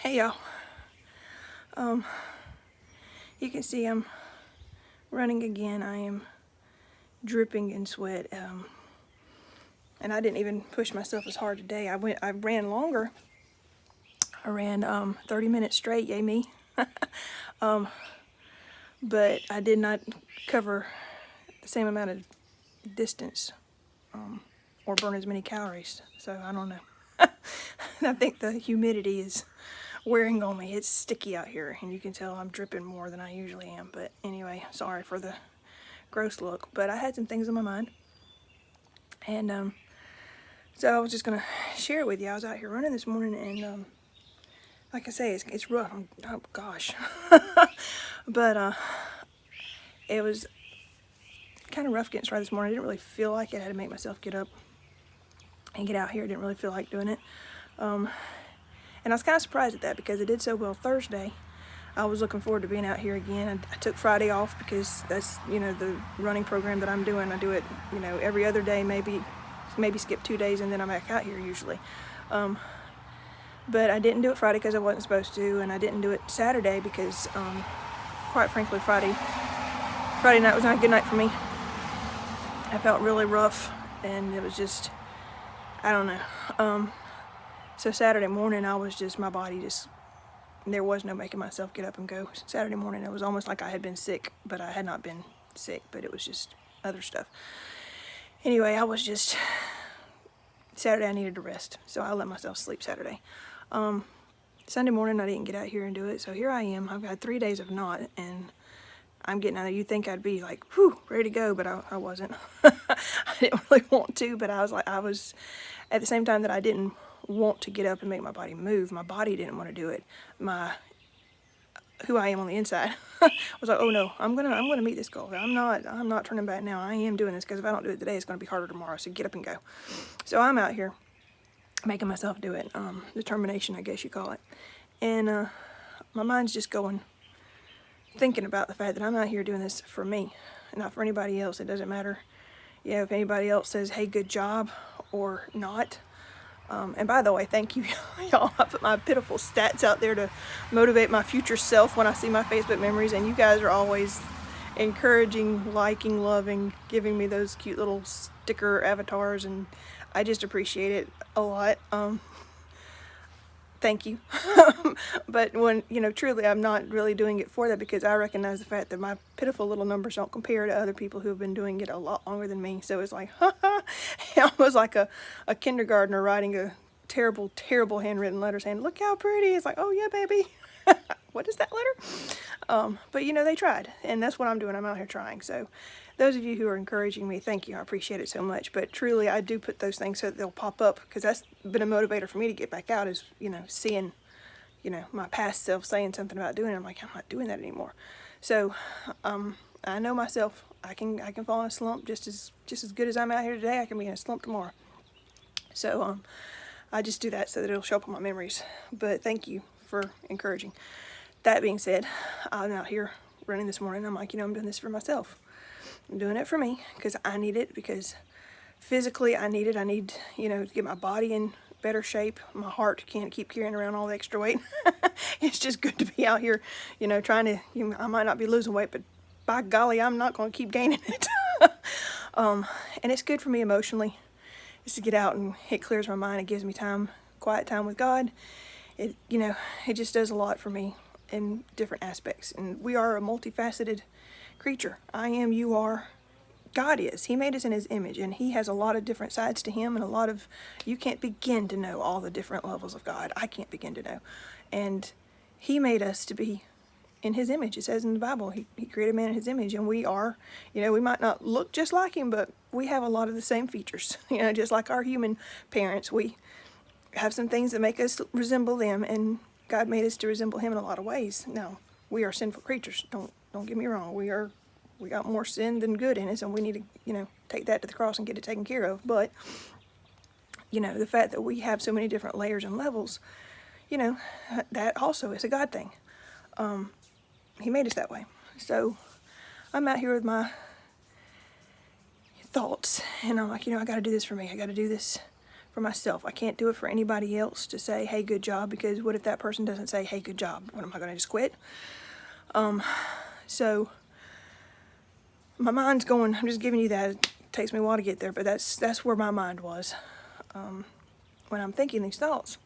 Hey y'all. You can see I'm running again. I am dripping in sweat. And I didn't even push myself as hard today. I ran longer. I ran 30 minutes straight, yay me. But I did not cover the same amount of distance or burn as many calories. So I don't know. I think the humidity is wearing on me. It's sticky out here, and you can tell I'm dripping more than I usually am. But anyway, sorry for the gross look. But I had some things on my mind, and so I was just gonna share it with you. I was out here running this morning, and like I say, it's rough. Oh gosh, but it was kind of rough getting started this morning. I didn't really feel like it. I had to make myself get up and get out here. I didn't really feel like doing it. And I was kind of surprised at that because it did so well Thursday. I was looking forward to being out here again. I took Friday off because that's, the running program that I'm doing. I do it, every other day, maybe skip 2 days, and then I'm back out here usually. But I didn't do it Friday because I wasn't supposed to, and I didn't do it Saturday because, quite frankly, Friday night was not a good night for me. I felt really rough, and it was just, I don't know. So Saturday morning, I was just, my body just, there was no making myself get up and go. Saturday morning, it was almost like I had been sick, but I had not been sick, but it was just other stuff. Anyway, I was just, Saturday I needed to rest, so I let myself sleep Saturday. Sunday morning, I didn't get out here and do it, so here I am. I've got 3 days of not, and I'm getting out of, you'd think I'd be like, whew, ready to go, but I wasn't. I didn't really want to, but I was, at the same time that I didn't want to get up and make my body move, my body didn't want to do it. Who I am on the inside was like, oh no, I'm gonna meet this goal. I'm not turning back now. I am doing this because if I don't do it today, it's gonna be harder tomorrow. So get up and go. So I'm out here making myself do it. Determination, I guess you call it. And my mind's just going, thinking about the fact that I'm out here doing this for me, not for anybody else. It doesn't matter, if anybody else says, hey, good job or not. And by the way, thank you, y'all. I put my pitiful stats out there to motivate my future self when I see my Facebook memories, and you guys are always encouraging, liking, loving, giving me those cute little sticker avatars, and I just appreciate it a lot. Thank you. But when, truly I'm not really doing it for that because I recognize the fact that my pitiful little numbers don't compare to other people who have been doing it a lot longer than me. So it's like, I was like a kindergartner writing a terrible, terrible handwritten letter saying, look how pretty. It's like, oh yeah, baby. What is that letter? But they tried, and that's what I'm doing. I'm out here trying. So those of you who are encouraging me, thank you. I appreciate it so much. But truly, I do put those things so that they'll pop up because that's been a motivator for me to get back out is, seeing, my past self saying something about doing it. I'm like, I'm not doing that anymore. So I know myself. I can fall in a slump just as good as I'm out here today. I can be in a slump tomorrow. So I just do that so that it'll show up on my memories. But thank you for encouraging. That being said, I'm out here running this morning. I'm like, I'm doing this for myself. I'm doing it for me because I need it, because physically I need it. I need, to get my body in better shape. My heart can't keep carrying around all the extra weight. It's just good to be out here, trying to, I might not be losing weight, but by golly, I'm not going to keep gaining it. And it's good for me emotionally. Just to get out, and it clears my mind. It gives me time, quiet time with God. It, it just does a lot for me in different aspects. And we are a multifaceted creature. I am, you are, God is. He made us in his image, and he has a lot of different sides to him, and you can't begin to know all the different levels of God. I can't begin to know. And he made us to be in his image. It says in the Bible, he created man in his image, and we are, we might not look just like him, but we have a lot of the same features, just like our human parents. We have some things that make us resemble them, and God made us to resemble him in a lot of ways. Now, we are sinful creatures. Don't get me wrong. We got more sin than good in us, and we need to, take that to the cross and get it taken care of. But, the fact that we have so many different layers and levels, that also is a God thing. He made us that way. So I'm out here with my thoughts, and I'm like, I got to do this for me. I got to do this for myself. I can't do it for anybody else to say, hey, good job, because what if that person doesn't say, hey, good job? What, am I going to just quit? So my mind's going, I'm just giving you that. It takes me a while to get there, but that's where my mind was when I'm thinking these thoughts.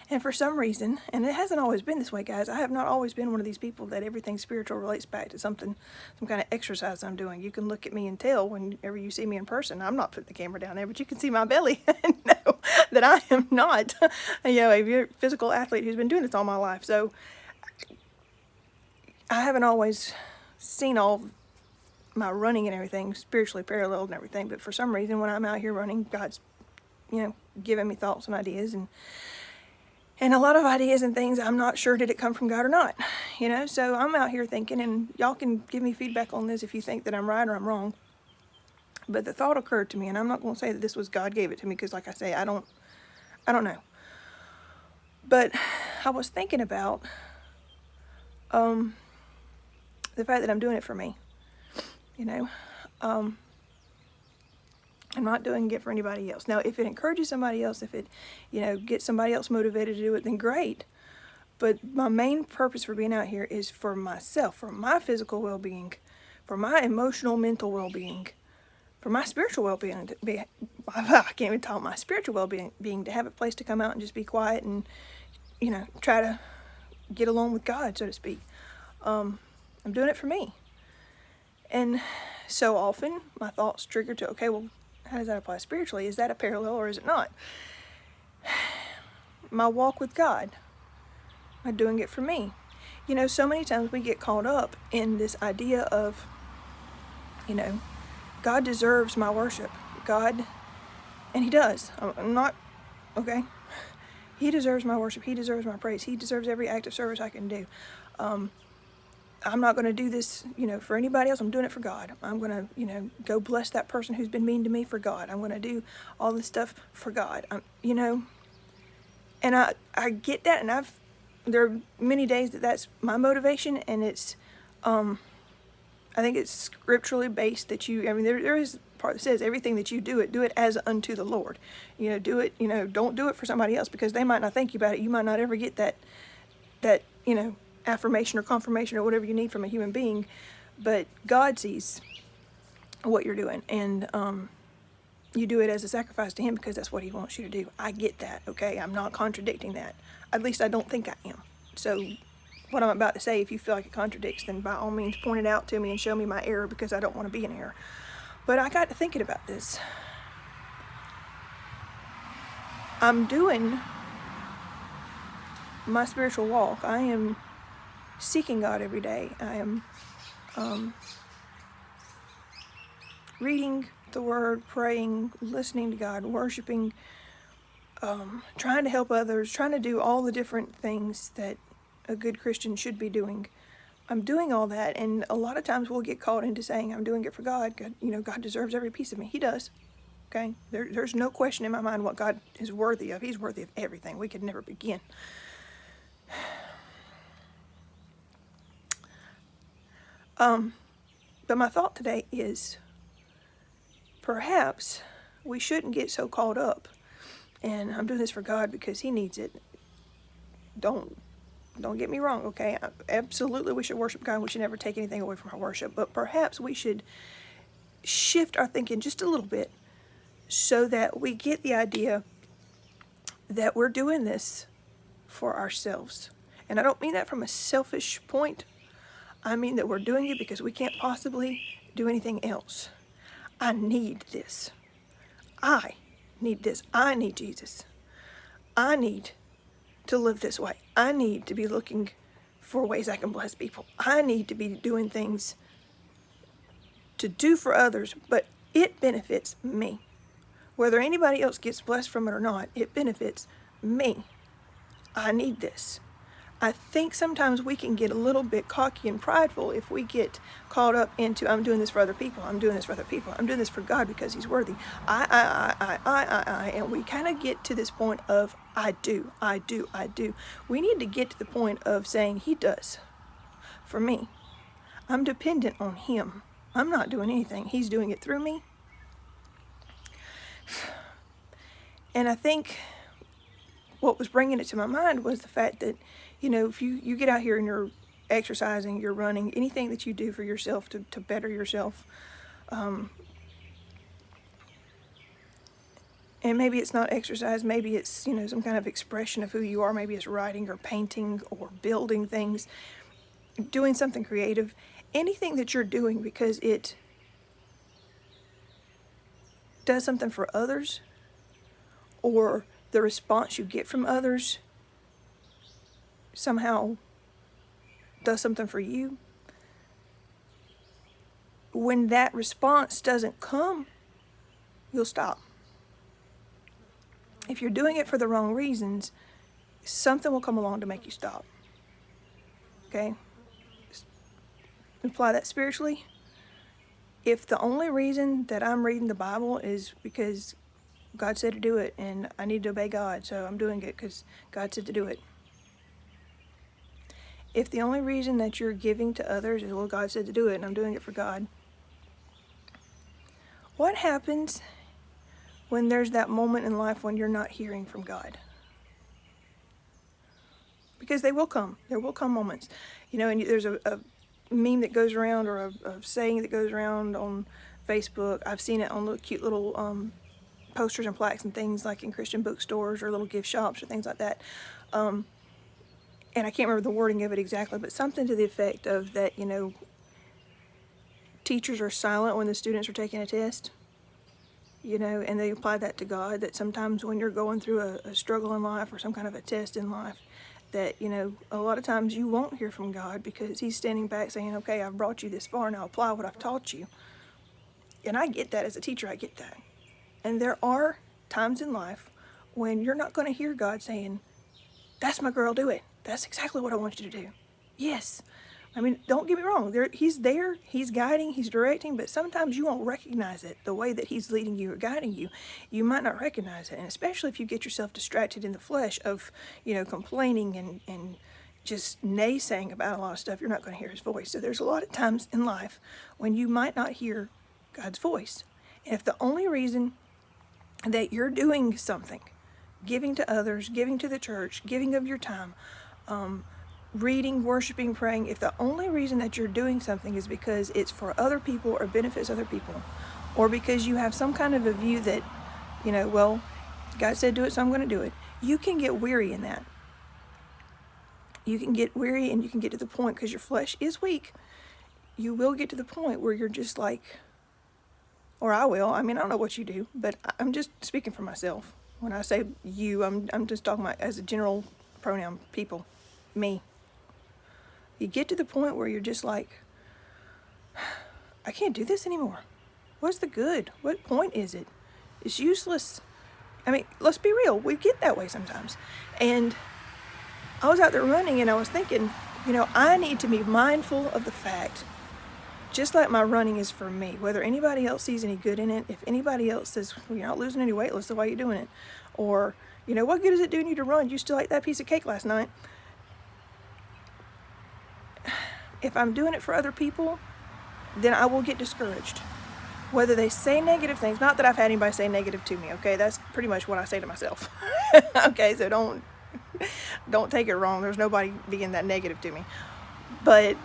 And for some reason, and it hasn't always been this way, guys, I have not always been one of these people that everything spiritual relates back to something, some kind of exercise I'm doing. You can look at me and tell whenever you see me in person. I'm not putting the camera down there, but you can see my belly and know that I am not, a physical athlete who's been doing this all my life. So I haven't always seen all my running and everything spiritually paralleled and everything, but for some reason when I'm out here running, God's, giving me thoughts and ideas and a lot of ideas and things, I'm not sure did it come from God or not, so I'm out here thinking, and y'all can give me feedback on this if you think that I'm right or I'm wrong, but the thought occurred to me, and I'm not going to say that this was God gave it to me, because like I say, I don't know, but I was thinking about the fact that I'm doing it for me, I'm not doing it for anybody else. Now, if it encourages somebody else, if it, gets somebody else motivated to do it, then great. But my main purpose for being out here is for myself, for my physical well-being, for my emotional, mental well-being, for my spiritual well-being. I can't even talk my spiritual well-being, to have a place to come out and just be quiet and, try to get along with God, so to speak. I'm doing it for me. And so often my thoughts trigger to, okay, well, how does that apply spiritually? Is that a parallel or is it not? My walk with God, am I doing it for me? So many times we get caught up in this idea of, God deserves my worship. God, and He does. I'm not, okay? He deserves my worship. He deserves my praise. He deserves every act of service I can do. I'm not going to do this, for anybody else. I'm doing it for God. I'm going to, go bless that person who's been mean to me for God. I'm going to do all this stuff for God. And I get that, and there are many days that's my motivation, and it's, I think it's scripturally based that there is a part that says everything that you do it as unto the Lord. Do it, don't do it for somebody else, because they might not think about it. You might not ever get that, affirmation or confirmation or whatever you need from a human being, but God sees what you're doing, and you do it as a sacrifice to Him because that's what He wants you to do. I get that, okay? I'm not contradicting that. At least I don't think I am. So what I'm about to say, if you feel like it contradicts, then by all means point it out to me and show me my error, because I don't want to be in error. But I got to thinking about this. I'm doing my spiritual walk. I am seeking God every day. I am reading the Word, praying, listening to God, worshiping, trying to help others, trying to do all the different things that a good Christian should be doing. I'm doing all that, and a lot of times we'll get caught into saying I'm doing it for God. God, God deserves every piece of me. He does. Okay? There's no question in my mind what God is worthy of. He's worthy of everything. We could never begin. But my thought today is perhaps we shouldn't get so caught up, and I'm doing this for God because He needs it. Don't get me wrong, okay? Absolutely we should worship God. We should never take anything away from our worship, but perhaps we should shift our thinking just a little bit so that we get the idea that we're doing this for ourselves. And I don't mean that from a selfish point. I mean that we're doing it because we can't possibly do anything else. I need this. I need this. I need Jesus. I need to live this way. I need to be looking for ways I can bless people. I need to be doing things to do for others, but it benefits me. Whether anybody else gets blessed from it or not, it benefits me. I need this. I think sometimes we can get a little bit cocky and prideful if we get caught up into, I'm doing this for other people, I'm doing this for other people, I'm doing this for God because He's worthy. And we kind of get to this point of, I do. We need to get to the point of saying, He does for me. I'm dependent on Him. I'm not doing anything. He's doing it through me. And I think what was bringing it to my mind was the fact that, if you get out here and you're exercising, you're running, anything that you do for yourself to better yourself, and maybe it's not exercise, maybe it's, some kind of expression of who you are, maybe it's writing or painting or building things, doing something creative, anything that you're doing because it does something for others, or the response you get from others somehow does something for you. When that response doesn't come, you'll stop. If you're doing it for the wrong reasons, something will come along to make you stop. Okay? Apply that spiritually. If the only reason that I'm reading the Bible is because God said to do it and I need to obey God, so I'm doing it because God said to do it. If the only reason that you're giving to others is, well, God said to do it and I'm doing it for God, what happens when there's that moment in life when you're not hearing from God? Because they will come. There will come moments. And there's a meme that goes around, or a saying that goes around on Facebook. I've seen it on little cute little posters and plaques and things, like in Christian bookstores or little gift shops or things like that. And I can't remember the wording of it exactly, but something to the effect of that, teachers are silent when the students are taking a test, and they apply that to God, that sometimes when you're going through a struggle in life or some kind of a test in life, that, a lot of times you won't hear from God because he's standing back saying, okay, I've brought you this far, now apply what I've taught you. And I get that as a teacher, I get that. And there are times in life when you're not going to hear God saying, that's my girl, do it. That's exactly what I want you to do. Yes. I mean, don't get me wrong. He's there, he's guiding, he's directing, but sometimes you won't recognize it the way that he's leading you or guiding you. You might not recognize it, and especially if you get yourself distracted in the flesh of, complaining and just naysaying about a lot of stuff, you're not going to hear his voice. So there's a lot of times in life when you might not hear God's voice. And if the only reason that you're doing something, giving to others, giving to the church, giving of your time, reading, worshiping, praying, if the only reason that you're doing something is because it's for other people or benefits other people, or because you have some kind of a view that, well, God said do it, so I'm going to do it, you can get weary in that. You can get weary, and you can get to the point, because your flesh is weak, you will get to the point where you're just like, or I will, I don't know what you do, but I'm just speaking for myself. When I say you, I'm just talking about as a general pronoun, people, me. You get to the point where you're just like, I can't do this anymore. What's the good? What point is it? It's useless. Let's be real. We get that way sometimes. And I was out there running and I was thinking, I need to be mindful of the fact, just like my running is for me, whether anybody else sees any good in it, if anybody else says, well, you're not losing any weight, that's the way you're doing it. Or, what good does it do you to run? You still ate that piece of cake last night. If I'm doing it for other people, then I will get discouraged. Whether they say negative things, not that I've had anybody say negative to me, okay? That's pretty much what I say to myself. Okay, so don't take it wrong. There's nobody being that negative to me. But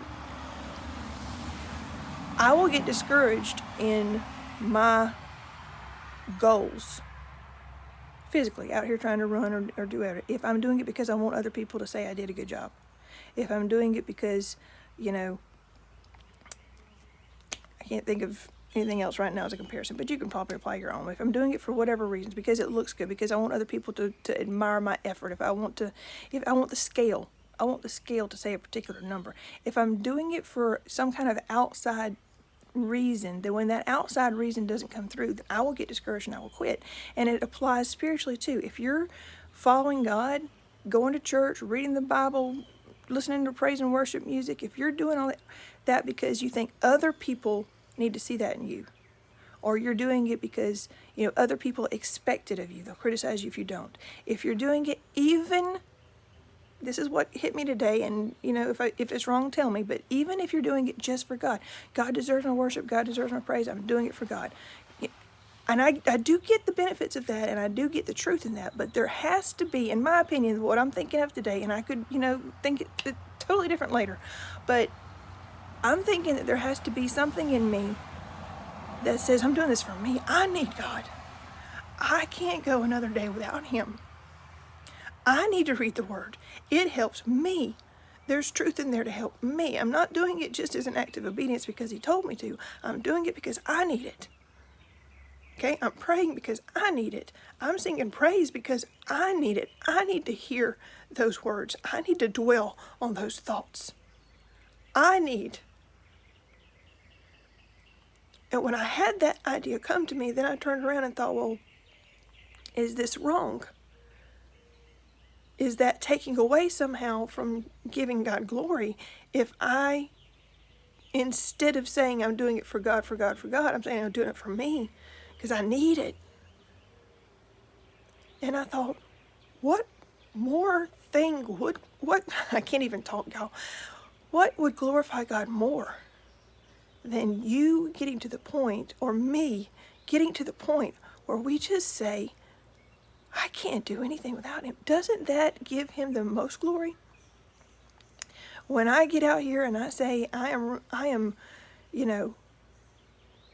I will get discouraged in my goals, physically, out here trying to run or do whatever. If I'm doing it because I want other people to say I did a good job. If I'm doing it because, I can't think of anything else right now as a comparison, but you can probably apply your own. If I'm doing it for whatever reasons, because it looks good, because I want other people to admire my effort, if I want the scale, I want the scale to say a particular number. If I'm doing it for some kind of outside reason, then when that outside reason doesn't come through, then I will get discouraged and I will quit. And it applies spiritually too. If you're following God, going to church, reading the Bible, listening to praise and worship music, if you're doing all that because you think other people need to see that in you, or you're doing it because other people expect it of you, they'll criticize you if you don't. If you're doing it, even, this is what hit me today, and if it's wrong, tell me, but even if you're doing it just for God, God deserves my worship, God deserves my praise, I'm doing it for God. And I do get the benefits of that, and I do get the truth in that, but there has to be, in my opinion, what I'm thinking of today, and I could, think it totally different later, but I'm thinking that there has to be something in me that says, I'm doing this for me. I need God. I can't go another day without Him. I need to read the Word. It helps me. There's truth in there to help me. I'm not doing it just as an act of obedience because He told me to. I'm doing it because I need it. Okay, I'm praying because I need it. I'm singing praise because I need it. I need to hear those words. I need to dwell on those thoughts. I need. And when I had that idea come to me, then I turned around and thought, well, is this wrong? Is that taking away somehow from giving God glory if I, instead of saying I'm doing it for God, for God, for God, I'm saying I'm doing it for me because I need it? And I thought, what more thing would, I can't even talk, y'all. What would glorify God more than you getting to the point, or me getting to the point where we just say, I can't do anything without Him? Doesn't that give Him the most glory? When I get out here and I say, I am,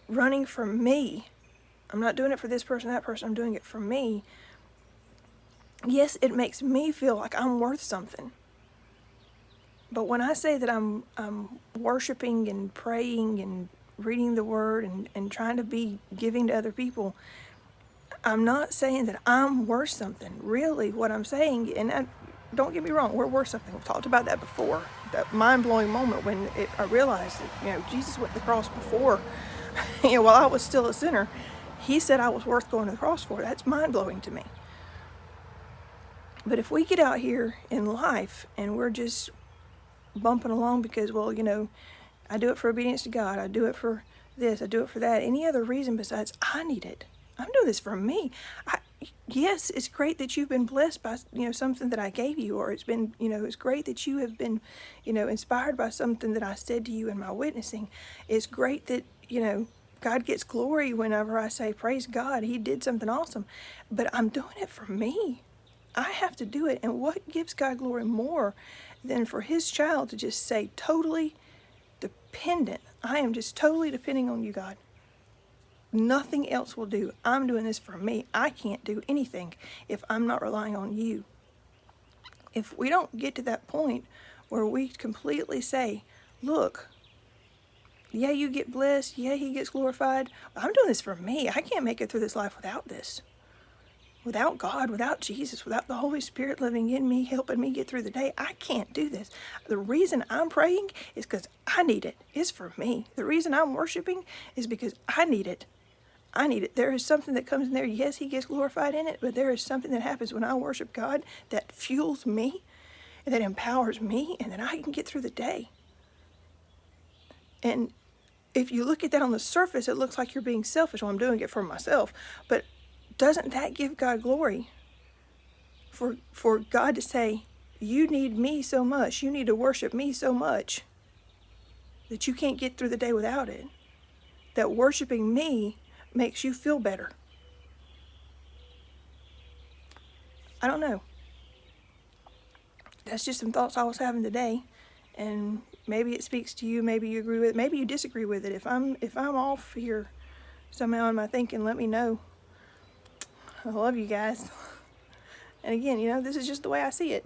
running for me. I'm not doing it for this person, that person. I'm doing it for me. Yes, it makes me feel like I'm worth something. But when I say that I'm worshiping and praying and reading the Word and trying to be giving to other people, I'm not saying that I'm worth something. Really, what I'm saying, and don't get me wrong, we're worth something. We've talked about that before. That mind-blowing moment when I realized that, Jesus went to the cross before, while I was still a sinner. He said I was worth going to the cross for. That's mind-blowing to me. But if we get out here in life and we're just bumping along because, well, I do it for obedience to God, I do it for this, I do it for that, any other reason besides I need it. I'm doing this for me. Yes, it's great that you've been blessed by, something that I gave you, or it's been, it's great that you have been, inspired by something that I said to you in my witnessing. It's great that, God gets glory whenever I say, praise God, He did something awesome. But I'm doing it for me. I have to do it. And what gives God glory more than for His child to just say, totally dependent? I am just totally depending on you, God. Nothing else will do. I'm doing this for me. I can't do anything if I'm not relying on you. If we don't get to that point where we completely say, look, yeah, you get blessed. Yeah, He gets glorified. But I'm doing this for me. I can't make it through this life without this. Without God, without Jesus, without the Holy Spirit living in me, helping me get through the day, I can't do this. The reason I'm praying is because I need it. It's for me. The reason I'm worshiping is because I need it. I need it. There is something that comes in there. Yes, He gets glorified in it, but there is something that happens when I worship God that fuels me, and that empowers me, and that I can get through the day. And if you look at that on the surface, it looks like you're being selfish. Well, I'm doing it for myself. But doesn't that give God glory? For God to say, you need me so much, you need to worship me so much, that you can't get through the day without it. That worshiping me makes you feel better. I don't know. That's just some thoughts I was having today, and maybe it speaks to you. Maybe you agree with it. Maybe you disagree with it. If I'm off here somehow in my thinking, let me know. I love you guys. And again, this is just the way I see it.